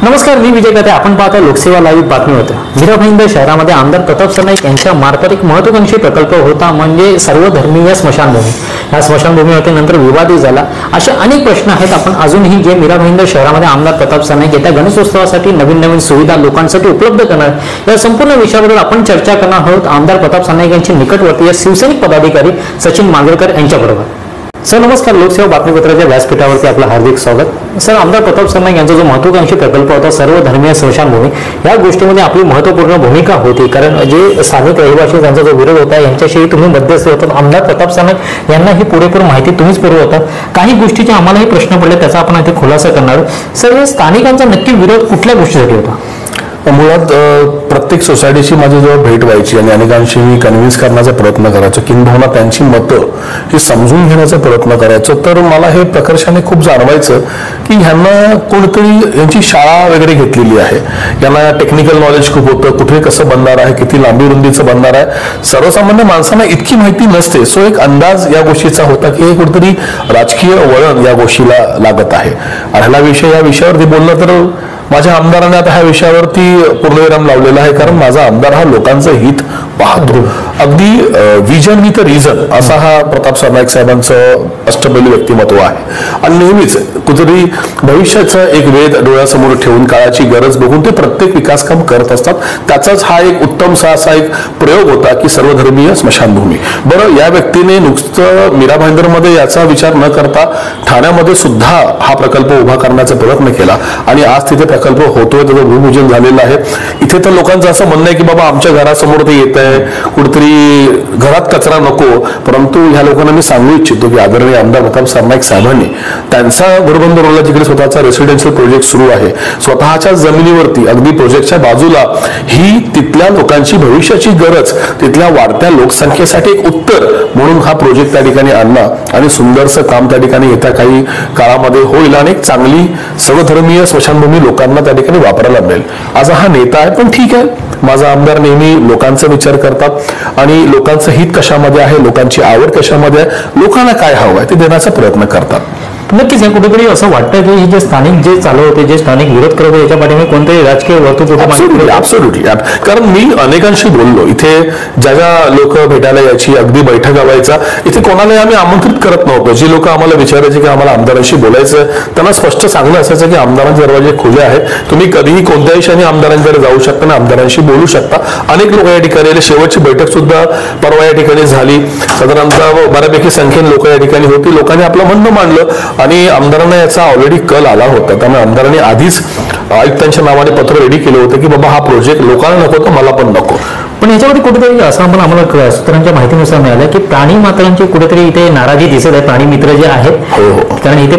नमस्कार, मी विजय कथे. आपण पाहता लोकसेवा लाईव्ह बातमी होत्या. मीरा भाईंदर शहरामध्ये आमदार प्रताप सरनाईक यांच्या मार्फत एक महत्त्वाकांक्षी प्रकल्प होता, म्हणजे सर्वधर्मीय स्मशानभूमी. या स्मशानभूमीवरती नंतर विवादही झाला. असे अनेक प्रश्न आहेत. आपण अजूनही जे मीरा भाईंदर शहरामध्ये आमदार प्रताप सरनाईक येत्या गणेशोत्सवासाठी नवीन सुविधा लोकांसाठी उपलब्ध करणार, या संपूर्ण विषयाबद्दल आपण चर्चा करणार आहोत आमदार प्रताप सरनाईक यांचे निकटवर्तीय शिवसैनिक पदाधिकारी सचिन मांजरेकर यांच्याबरोबर. सर नमस्कार, लोकसेवा बातमीपत्राच्या व्यासपीठावरती आपलं हार्दिक स्वागत. सर, आमदार प्रताप सरनाईक यांचा जो महत्त्वाकांक्षी प्रकल्प होता सर्वधर्मीय स्मशानभूमी, या गोष्टीमध्ये आपली महत्त्वपूर्ण भूमिका होती, कारण जे स्थानिक रहिवासी त्यांचा जो विरोध होता यांच्याशी तुम्ही मध्यस्थी होतात. आमदार प्रताप सरनाईक यांना ही पुरेपूर माहिती तुम्हीच पुरवता. काही गोष्टीचे आम्हालाही प्रश्न पडले, त्याचा आपण इथे खुलासा करणार. सर, हे स्थानिकांचा नक्की विरोध कुठल्या गोष्टीसाठी होता? मुळात प्रत्येक सोसायटीची माझी जेव्हा भेट व्हायची आणि अनेकांशी मी कन्व्हिन्स करण्याचा प्रयत्न करायचो, किंबहुना त्यांची मतं ही समजून घेण्याचा प्रयत्न करायचो, तर मला हे प्रकर्षाने खूप जाणवायचं की ह्यांना कोणतरी यांची शाळा वगैरे घेतलेली आहे, यांना टेक्निकल नॉलेज खूप होतं, कुठे कसं बनणार आहे, किती लांबी रुंदीचं बनणार आहे, सर्वसामान्य माणसांना इतकी माहिती नसते. सो एक अंदाज या गोष्टीचा होता की हे कुठेतरी राजकीय वळण या गोष्टीला लागत आहे. ह्या विषयावरती बोललं तर माझ्या आमदाराने आता ह्या विषयावरती पूर्णविराम लावलेला आहे, कारण माझा आमदार हा लोकांचं हित पाहतो. अगदी विजन विथ रिझन असा हा प्रताप सरनाईक साहेबांचं अष्टपैलू व्यक्तिमत्व आहे. आणि नेहमीच कुठेतरी भविष्याचा एक वेध डोळ्यासमोर ठेवून काळाची गरज बघून ते प्रत्येक विकास काम करत असतात. त्याचाच हा एक उत्तम असा एक प्रयोग होता की सर्वधर्मीय स्मशानभूमी. बरं, या व्यक्तीने नुसतं मीरा भाईंदरमध्ये याचा विचार न करता ठाण्यामध्ये सुद्धा हा प्रकल्प उभा करण्याचा प्रयत्न केला आणि आज तिथे प्रकल्प होतोय, त्याचं भूमिपूजन झालेलं आहे. इथे तर लोकांचं असं म्हणणं आहे की बाबा आमच्या घरासमोर ते येत आहे, कुठेतरी घरात कचरा नको. परंतु ह्या लोकांना मी सांगू इच्छितो की आदरणीय आमदार प्रताप सरनाईक साहेबांनी त्यांचा घोडबंदर रोडला जिकडे स्वतःचा रेसिडेन्शियल प्रोजेक्ट सुरू आहे, स्वतःच्या जमिनीवरती अगदी प्रोजेक्टच्या बाजूला ही तिथल्या लोकांची भविष्याची गरज, तिथल्या वाढत्या लोकसंख्येसाठी एक उत्तर म्हणून हा प्रोजेक्ट त्या ठिकाणी आणला आणि सुंदरसं काम त्या ठिकाणी येत्या काही काळामध्ये होईल आणि एक चांगली सर्वधर्मीय स्मशानभूमी लोकांना त्या ठिकाणी वापरायला मिळेल. आज हा नेता आहे, पण ठीक आहे, माझा आमदार नेहमी लोकांचा विचार करतात आणि लोकांचं हित कशामध्ये आहे, लोकांची आवड कशामध्ये आहे, लोकांना काय हवं आहे ते देण्याचा प्रयत्न करतात. नक्कीच हे कुठेतरी असं वाटतं की हे जे स्थानिक जे चालू होते, जे स्थानिक विरोध करत होते, याच्या पाठीमागे कोणतेही राजकीय वर्तुळ ऍब्सोल्युटली. कारण मी अनेकांशी बोललो, इथे ज्या ज्या लोक भेटायला यायची, अगदी बैठक व्हायचा, इथे कोणालाही आम्ही आमंत्रित करत नव्हतो. जी लोक आम्हाला विचारायचे की आम्हाला आमदारांशी बोलायचं, त्यांना स्पष्ट सांगणं असायचं की आमदारांचे दरवाजे खुले आहेत, तुम्ही कधीही कोणत्याही क्षणी आमदारांकडे जाऊ शकता आणि आमदारांशी बोलू शकता. अनेक लोक या ठिकाणी आले. शेवटची बैठक सुद्धा परवा या ठिकाणी झाली. साधारणतः बऱ्यापैकी संख्येने लोक या ठिकाणी होती. लोकांनी आपलं म्हणणं मांडलं आणि आमदारांना याचा ऑलरेडी कल आला होता. त्यामुळे आमदारांनी आधीच आयुक्तांच्या नावाने पत्र रेडी केलं होतं की बाबा हा प्रोजेक्ट लोकांना नको तर मला पण नको. पण याच्यामध्ये कुठेतरी असं आम्हाला सूत्रांच्या माहितीनुसार मिळालं की प्राणी मात्रांची कुठेतरी इथे नाराजी दिसत आहे. प्राणी मित्र जे आहेत, कारण इथे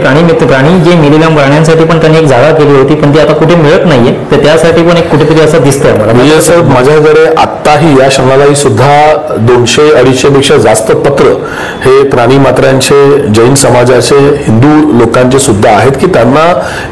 प्राणी जे मेलेल्या प्राण्यांसाठी पण त्यांनी एक जागा केली होती, पण ती आता कुठे मिळत नाहीये, तर त्यासाठी पण एक कुठेतरी असं दिसतंय मला. म्हणजे सर, माझ्याकडे आत्ताही या क्षणालाही सुद्धा 200-250 पेक्षा जास्त पत्र हे प्राणी मात्रांचे, जैन समाजाचे, हिंदू लोकांचे सुद्धा आहेत की त्यांना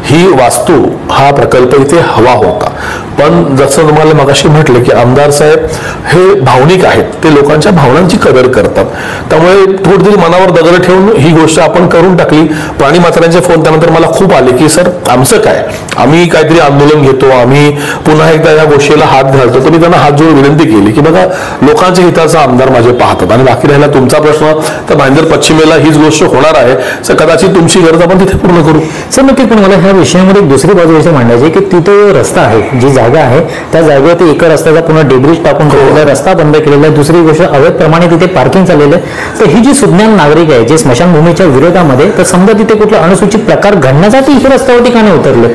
ही वास्तू, हा प्रकल्प इथे हवा होता. पण जसं तुम्हाला मगाशी म्हटलं की आमदार साहेब हे भावनिक आहेत, ते लोकांच्या भावनांची कदर करतात. त्यामुळे थोडीतरी मनावर दगड ठेवून ही गोष्ट आपण करून टाकली. प्राणी मात्रांचे फोन त्यानंतर मला खूप आले की सर आमचं काय, आम्ही काहीतरी आंदोलन घेतो, आम्ही पुन्हा एकदा या गोष्टीला हात घालतो. तर मी त्यांना हात जोडून विनंती केली की बघा, लोकांच्या हिताचा आमदार माझे पाहतात आणि बाकी राहिला तुमचा प्रश्न, तर भाईंदर पश्चिमेला हीच गोष्ट होणार आहे, तर कदाचित तुमची गरज आपण तिथे पूर्ण करू. सर नक्की, पण मला ह्या विषयामध्ये दुसरी बाजू अशी मांडायची की तिथे रस्ता आहे, जी जागा आहे त्या जागेवरती एका रस्त्याचा पुन्हा डेब्रिज टाकून रस्ता बंद केलेला आहे. दुसरी गोष्ट, अवैधप्रमाणे तिथे पार्किंग चाललेलं आहे. तर ही जी सुज्ञान नागरिक आहे जे स्मशानभूमीच्या विरोधामध्ये, तर समजा तिथे कुठला अनुसूचित प्रकार घडण्यासाठी इथे रस्त्यावरती का नाही उतरले?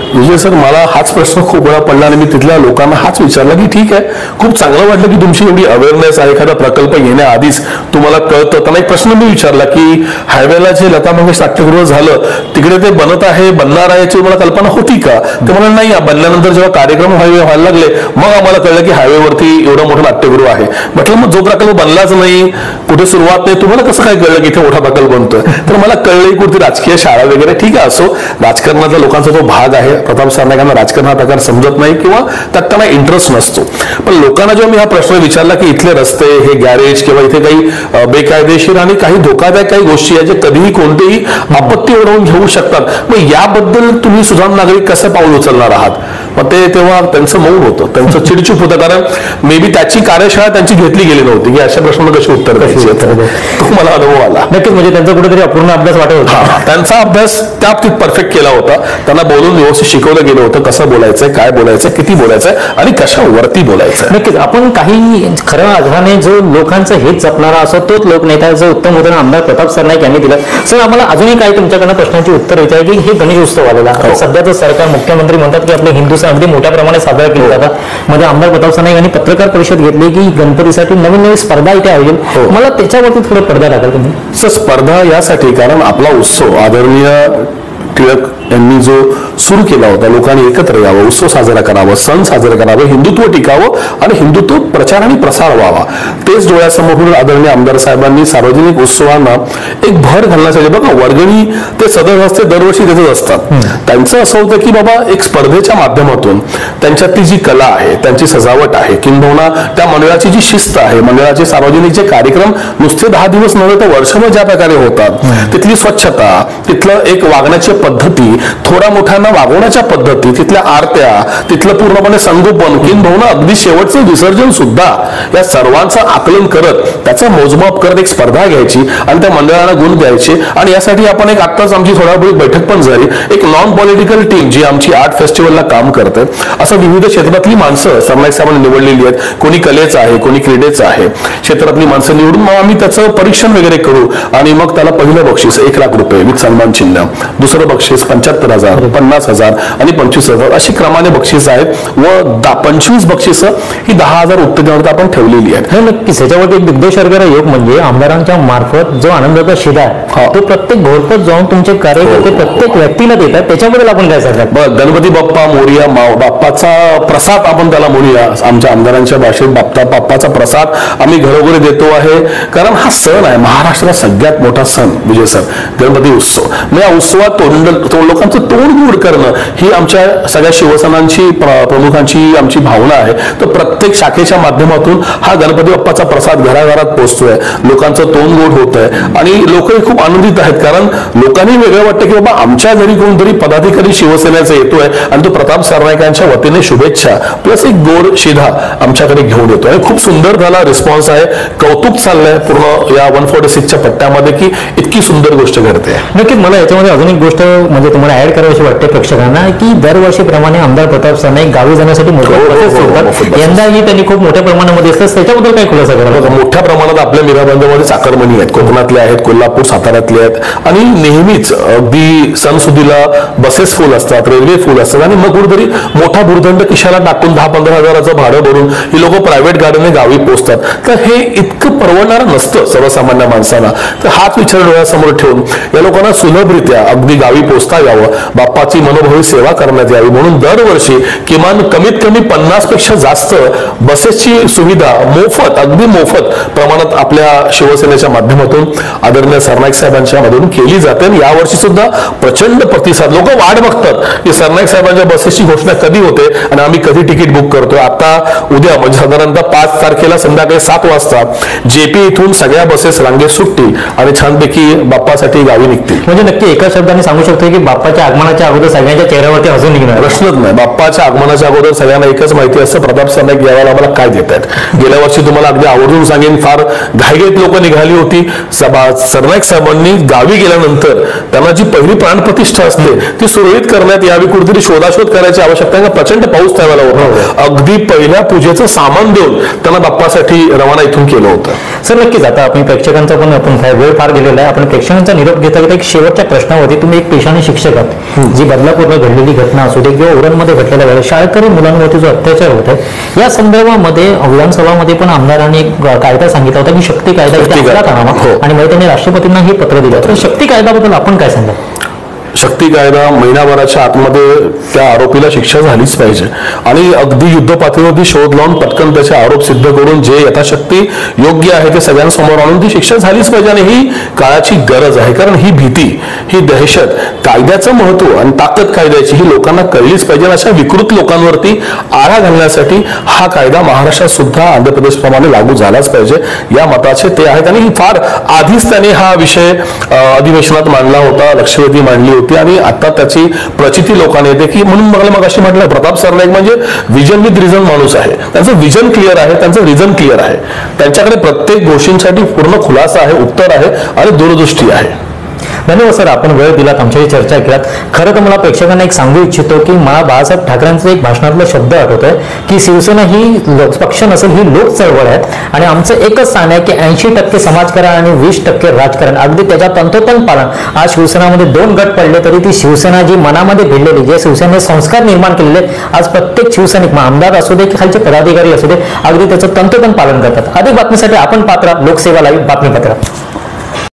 विजय सर, मला हाच प्रश्न खूप वेळा पडला आणि मी तिथल्या लोकांना हाच विचारला की ठीक आहे, खूप चांगलं वाटलं की तुमची एवढी अवेअरनेस आहे, एखादा प्रकल्प येण्याआधीच तुम्हाला कळतं. त्यांना एक प्रश्न मी विचारला की हायवेला जे लता मंगेश नाट्यगृह झालं तिकडे ते बनत आहे, बनणार आहे, याची मला कल्पना होती का? ते मला नाही, बनल्यानंतर जेव्हा कार्यक्रम व्हायला लागले मग आम्हाला कळलं की हायवेवरती एवढं मोठं नाट्यगृह आहे. म्हटलं मग जो प्रकल्प बनलाच नाही, कुठे सुरुवात नाही, तुम्हाला कसं काय कळलं की इथे मोठा प्रकल्प बनतोय? तर मला कळलं कुठे राजकीय शाळा वगैरे, ठीक आहे, असो, राजकारणाचा लोकांचा जो भाग आहे, प्रताप सरनाईकांना राजकारण हा प्रकार समजत नाही किंवा त्यात त्यांना इंटरेस्ट नसतो. पण लोकांना जेव्हा मी हा प्रश्न विचारला की इथले रस्ते, हे गॅरेज किंवा इथे काही बेकायदेशीर आणि काही धोकादायक काही गोष्टी आहेत जे कधीही कोणतेही आपत्ती ओढवून घेऊ शकतात, मग याबद्दल तुम्ही सुजाण नागरिक कसं पाऊल उचलणार आहात? मग ते तेव्हा त्यांचं मौन होतं, त्यांचं चिडचूप होतं, कारण मे बी त्याची कार्यशाळा त्यांची घेतली गेली नव्हती की अशा प्रश्नाला कशी उत्तर द्यायची. तो मला अनुभव आला. नक्कीच, म्हणजे त्यांचा कुठेतरी अपूर्ण अभ्यास वाटत होता. त्यांचा अभ्यास त्या बाबतीत परफेक्ट केला होता. त्यांना बोलून व्यवस्थित शिकवलं गेलं होतं कसं बोलायचंय, काय बोलायचंय, किती बोलायचंय आणि कशावरती बोलायचंय. नक्कीच, आपण काही खऱ्या अर्थाने जो लोकांचं हित जपणारा असो तोच लोकनेता जो उत्तम उदाहरण आमदार प्रताप सरनाईक यांनी दिलं. सर, आम्हाला अजूनही काही तुमच्याकडनं प्रश्नांची उत्तर येत आहे की हे गणेश उत्सव आलेला, सध्याचं सरकार मुख्यमंत्री म्हणतात की आपले हिंदू सण अगदी मोठ्या प्रमाणात साजरा केले जातात. मध्ये आमदार प्रताप सरनाईक यांनी पत्रकार परिषद घेतली की गणपतीसाठी नवीन नवीन स्पर्धा इथे आयोजित. मला त्याच्यावरती थोडं पडदा टाकाल तुम्ही? सर, स्पर्धा यासाठी कारण आपला उत्सव आदरणीय टिळक यांनी जो सुरू केला होता, लोकांनी एकत्र यावं, उत्सव साजरा करावा, सण साजरे करावे, हिंदुत्व टिकावं आणि हिंदुत्व प्रचार आणि प्रसार व्हावा, तेच डोळ्यासमोर आदरणीय आमदार साहेबांनी सार्वजनिक उत्सवांना एक भर घालण्यासाठी, बघा वर्गणी ते सदर असते दरवर्षी देतच असतात. त्यांचं असं होतं की बाबा एक स्पर्धेच्या माध्यमातून त्यांच्यातली जी कला आहे, त्यांची सजावट आहे, किंबहुना त्या मंडळाची जी शिस्त आहे, मंडळाचे सार्वजनिक जे कार्यक्रम नुसते 10 दिवस नव्हे तर वर्षभर ज्या प्रकारे होतात, तिथली स्वच्छता, तिथलं एक वागण्याची पद्धती, थोड्या मोठ्यांना वागवण्याच्या पद्धती, तिथल्या आरत्या, तिथलं पूर्णपणे संगोपन, किंबहुना अगदी शेवटचं विसर्जन सुद्धा, या सर्वांचं आकलन करत त्याचा मोजमाप करत एक स्पर्धा घ्यायची आणि त्या मंडळाला गुण द्यायचे. आणि यासाठी आपण एक आत्ताच आमची थोड्यावेळी बैठक पण झाली, एक नॉन पॉलिटिकल टीम जी आमची आर्ट फेस्टिवलला काम करते, असं विविध क्षेत्रातली माणसं सरनाईक साहेबांनी निवडलेली आहेत. कोणी कलेचं आहे, कोणी क्रीडेचं आहे, क्षेत्रातली माणसं निवडून मग आम्ही त्याचं परीक्षण वगैरे करू आणि मग त्याला पहिलं बक्षीस 1 लाख रुपये विथ सन्मान चिन्ह, दुसरं बक्षीस 75,000, 50,000 आणि 25,000 अशी क्रमाने बक्षीस आहेत व 25 बक्षिसं ही 10,000 उत्तेजनावर आपण ठेवलेली आहेत. नक्कीच, ह्याच्यावरती एक दिग्दर्शक योग म्हणजे आमदारांच्या मार्फत जो आनंदाचा शिदा आहे तो प्रत्येक घोरपत जाऊन तुमचे कार्यकर्ते प्रत्येक व्यक्तीला देतात. त्याच्याबद्दल आपण काय सांगतात? गणपती बाप्पा मोरया, बाप्पाचा प्रसाद आपण त्याला म्हणूया, आमच्या आमदारांच्या भाषेत बाप्पाचा प्रसाद आम्ही घरोघरी देतो आहे. कारण हा सण आहे महाराष्ट्राचा सगळ्यात मोठा सण विजय सर, गणपती उत्सव. या उत्सवात लोकांचं तोंड गोड करणं ही आमच्या सगळ्या शिवसेनांची प्रमुखांची आमची भावना आहे. तर प्रत्येक शाखेच्या माध्यमातून हा गणपती बाप्पाचा प्रसाद घराघरात पोहोचतोय, लोकांचं तोंड गोड होत आहे आणि लोकही खूप आनंदित आहेत. कारण लोकांनी वेगळं वाटतं की बाबा आमच्या घरी कोणतरी पदाधिकारी शिवसेनेचा येतोय आणि तो प्रताप सरनाईकांच्या वतीने शुभेच्छा प्लस एक गोड शिधा आमच्याकडे घेऊन येतोय. आणि खूप सुंदर त्याला रिस्पॉन्स आहे, कौतुक चाललंय पूर्ण या 146च्या पट्ट्यामध्ये की इतकी सुंदर गोष्ट घडते. नक्कीच, मला याच्यामध्ये अजून एक गोष्ट म्हणजे तुम्हाला ऍड करावी वाटते प्रेक्षकांना की दरवर्षीप्रमाणे आमदार प्रताप सरनाईक गावी जाण्यासाठी यंदाही त्यांनी खूप मोठ्या प्रमाणामध्ये असतात. त्याच्याबद्दल काय खुलासा करा? मोठ्या प्रमाणात आपल्या मीराबंदरमध्ये चाकरमणी आहेत, कोकणातले आहेत, कोल्हापूर साताऱ्यातले आहेत आणि नेहमीच अगदी सणसुदीला बसेस फुल असतात, रेल्वे फुल असतात आणि मग कुठेतरी मोठा भूर्दंड खिशाला टाकून 10-15 हजाराचं भाडं भरून ही लोक प्रायव्हेट गाड्याने गावी पोहोचतात. तर हे इतकं परवडणारं नसतं सर्वसामान्य माणसाला. तर हाच विचार डोळ्यासमोर ठेवून या लोकांना सुलभरित्या अगदी गावी पोहोचता यावं, बाप्पाची मनोभावी सेवा करण्यात यावी म्हणून दरवर्षी किमान कमीत कमी 50 पेक्षा जास्त बसेसची सुविधा मोफत, अगदी मोफत प्रमाणात आपल्या शिवसेनेच्या माध्यमातून आदरणीय सरनाईक साहेबांच्या मधून केली जाते. आणि यावर्षी सुद्धा प्रचंड प्रतिसाद, लोक वाट बघतात की सरनाईक साहेबांच्या बसेसची घोषणा कधी होते आणि आम्ही कधी तिकीट बुक करतोय. आता उद्या म्हणजे साधारणतः 5 तारखेला संध्याकाळी 7 वाजता जेपी इथून सगळ्या बसेस रांगेत सुटतील आणि छानपैकी बाप्पासाठी गावी निघतील. म्हणजे नक्की एका शब्दाने सांगू शकतो की बाप्पाच्या आगमनाच्या अगोदर सगळ्यांच्या चेहऱ्यावरती हसून निघणार प्रश्नच नाही. बाप्पाच्या आगमनाच्या अगोदर सगळ्यांना एकच माहिती असतं प्रताप सरनाईक यावेळेला आम्हाला काय देत आहेत. गेल्या वर्षी तुम्हाला अगदी आवर्जून सांगेन, फार घाईघाईत लोक निघाली होती. सरनाईक साहेबांनी गावी गेल्यानंतर त्यांना जी पहिली प्राणप्रतिष्ठा असते ती सुरळीत करण्यात यावी, कुठेतरी शोधाशोध करायची आवश्यकता. प्रचंड पाऊस त्यावेळेला होता, अगदी पहिल्या पूजेचं सामान देऊन त्यांना बाप्पासाठी रवाना इथून केलं होतं. सर नक्कीच, आता आपण प्रेक्षकांचा पण आपण वेळ फार गेलेला आहे. आपण प्रेक्षकांचा निरोप घेता घेता एक शेवटच्या प्रश्नावरती, तुम्ही एक पेशाने शिक्षक आहात, जी बदलापूरला घडलेली घटना असू दे किंवा उरणमध्ये घडलेल्या वेळेला शाळकरी मुलांवरती जो अत्याचार होत आहे या संदर्भामध्ये विधानसभामध्ये पण आमदारांनी एक कायदा सांगितला होता की शक्ती कायदा इथे अंमलात आणावा आणि मग त्यांनी राष्ट्रपतींना हे पत्र दिलं. तर शक्ती कायद्याबद्दल आपण काय सांगा? शक्ती कायदा महिनाभराच्या आतमध्ये त्या आरोपीला शिक्षा झालीच पाहिजे आणि अगदी युद्ध पातळीवरती शोध लावून पटकन त्याचे आरोप सिद्ध करून जे यथाशक्ती योग्य आहे ते सगळ्यांसमोर आणून ती शिक्षा झालीच पाहिजे आणि ही काळाची गरज आहे. कारण ही भीती, ही दहशत, कायद्याचं महत्व आणि ताकद कायद्याची ही लोकांना कळलीच पाहिजे. अशा विकृत लोकांवरती आळा घालण्यासाठी हा कायदा महाराष्ट्रात सुद्धा आंध्र प्रदेशप्रमाणे लागू झालाच पाहिजे या मताचे ते आहेत. आणि फार आधीच त्यांनी हा विषय अधिवेशनात मांडला होता, लक्षवेधी मांडली होती आणि आता त्याची प्रचिती लोकांना येते की म्हणून मला मग अशी म्हटलं प्रताप सरनाईक म्हणजे विजन विथ रिझन माणूस आहे. त्यांचं विजन क्लिअर आहे, त्यांचं रिझन क्लिअर आहे, त्यांच्याकडे प्रत्येक गोष्टींसाठी पूर्ण खुलासा आहे, उत्तर आहे आणि दूरदृष्टी आहे. धन्यवाद सर, आपण वेळ दिलात, आमच्याशी चर्चा केलात. खरं तर मला प्रेक्षकांना एक सांगू इच्छितो की मला बाळासाहेब ठाकरेंचा एक भाषणातला शब्द आठवतोय की शिवसेना ही पक्ष नसेल, ही लोक चळवळ आहे आणि आमचं एकच स्थान आहे की 80% समाजकारण आणि 20% राजकारण. अगदी त्याच्या तंतोतंत पालन. आज शिवसेनामध्ये 2 गट पडले तरी ती शिवसेना जी मनामध्ये भिडलेली, जे शिवसेनेने संस्कार निर्माण केलेले, आज प्रत्येक शिवसैनिक आमदार असू दे की खालचे पदाधिकारी असू दे, अगदी त्याचं तंतोतंत पालन करतात. अधिक बातमीसाठी आपण पात्रा लोकसेवा लाईव्ह बातमीपत्र.